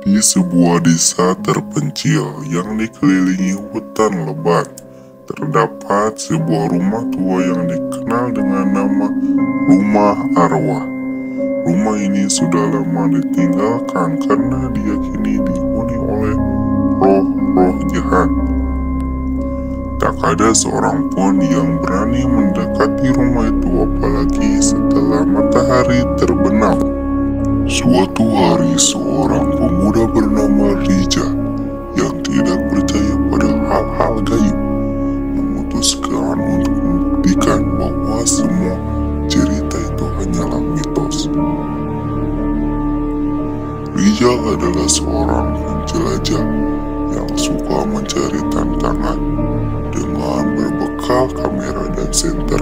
Di sebuah desa terpencil yang dikelilingi hutan lebat, terdapat sebuah rumah tua yang dikenal dengan nama Rumah Arwah. Rumah ini sudah lama ditinggalkan karena diyakini dihuni oleh roh-roh jahat. Tak ada seorang pun yang berani mendekati rumah itu apalagi setelah matahari terbenam. Suatu hari seorang pemuda bernama Rija yang tidak percaya pada hal-hal gaib memutuskan untuk membuktikan bahwa semua cerita itu hanyalah mitos. Rija adalah seorang penjelajah yang suka mencari tantangan. Dengan berbekal kamera dan senter,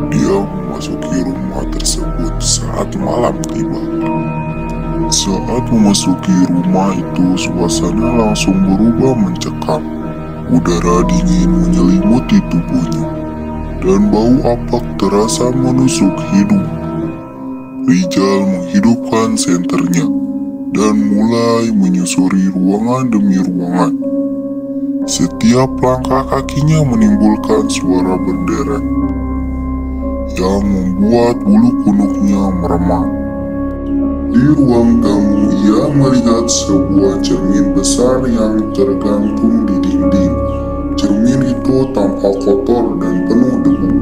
dia memasuki rumah tersebut saat malam tiba. Saat memasuki rumah itu, suasana langsung berubah mencekam. Udara dingin menyelimuti tubuhnya, dan bau apak terasa menusuk hidung. Rijal menghidupkan senternya dan mulai menyusuri ruangan demi ruangan. Setiap langkah kakinya menimbulkan suara berderet yang membuat bulu kuduknya meremang. Di ruang tamu, ia melihat sebuah cermin besar yang tergantung di dinding. Cermin itu tampak kotor dan penuh debu.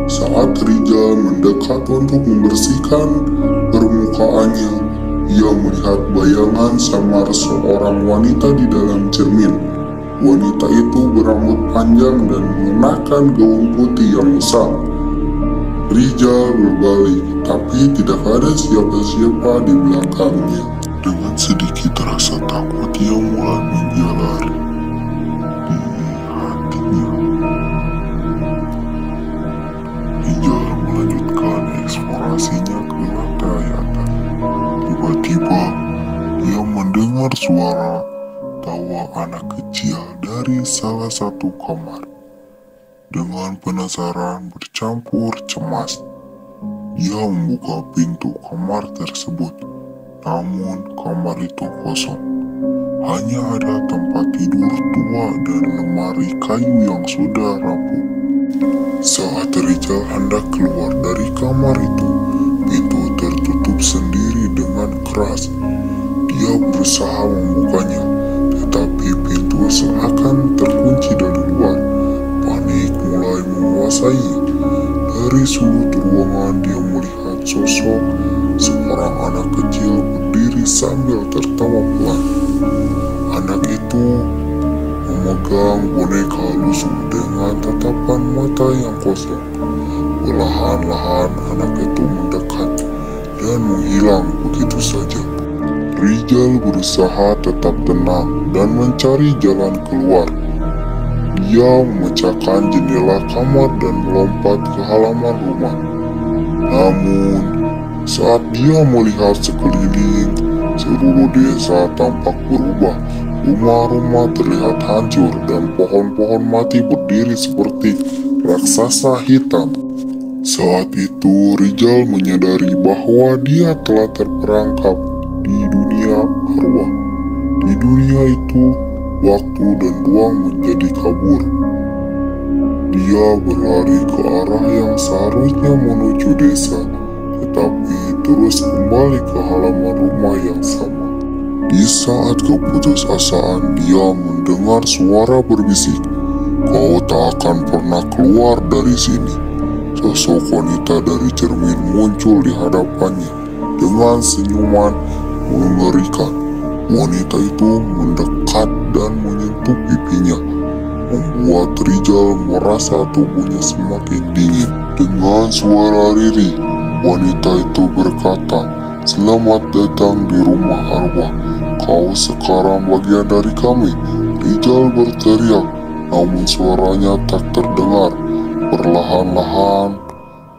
Saat Rijal mendekat untuk membersihkan permukaannya, ia melihat bayangan samar seorang wanita di dalam cermin. Wanita itu berambut panjang dan mengenakan gaun putih yang besar. Rijal berbalik, tapi tidak ada siapa-siapa di belakangnya. Dengan sedikit rasa takut, ia mulai menjalar di hatinya. Rijal melanjutkan eksplorasinya ke lantai atas. Tiba-tiba, ia mendengar suara tawa anak kecil dari salah satu kamar. Dengan penasaran bercampur cemas, dia membuka pintu kamar tersebut. Namun kamar itu kosong. Hanya ada tempat tidur tua dan lemari kayu yang sudah rapuh. Saat Rijal hendak keluar dari kamar itu, pintu tertutup sendiri dengan keras. Dia berusaha membukanya, tetapi pintu seakan terkunci dari luar. Panik mulai menguasainya. Dari sudut ruangan dia melihat sosok seorang anak kecil berdiri sambil tertawa pelan. Anak itu memegang boneka lusuh dengan tatapan mata yang kosong. Perlahan-lahan anak itu mendekat dan menghilang begitu saja. Rijal berusaha tetap tenang dan mencari jalan keluar. Dia memecahkan jendela kamar dan melompat ke halaman rumah. Namun, saat dia melihat sekeliling, seluruh desa tampak berubah. Rumah-rumah terlihat hancur dan pohon-pohon mati berdiri seperti raksasa hitam. Saat itu, Rijal menyadari bahwa dia telah terperangkap di dunia arwah. Di dunia itu, waktu dan ruang menjadi kabur. Dia berlari ke arah yang seharusnya menuju desa, tetapi terus kembali ke halaman rumah yang sama. Di saat keputusasaan, dia mendengar suara berbisik, "Kau tak akan pernah keluar dari sini." Sosok wanita dari cermin muncul di hadapannya dengan senyuman mengerikan. Wanita itu mendekat dan menyentuh pipinya, membuat Rijal merasa tubuhnya semakin dingin. Dengan suara lirih, wanita itu berkata, "Selamat datang di rumah arwah. Kau sekarang bagian dari kami." Rijal berteriak, namun suaranya tak terdengar. Perlahan-lahan,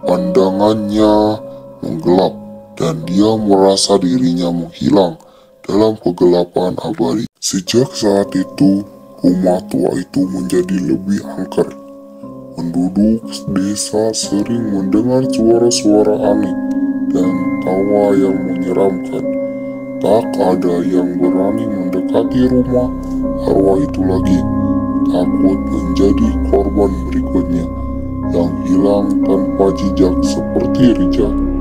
pandangannya menggelap dan dia merasa dirinya menghilang dalam kegelapan abadi. Sejak saat itu, rumah tua itu menjadi lebih angker. Penduduk desa sering mendengar suara-suara aneh dan tawa yang menyeramkan. Tak ada yang berani mendekati rumah arwah itu lagi, takut menjadi korban berikutnya yang hilang tanpa jejak seperti Rica.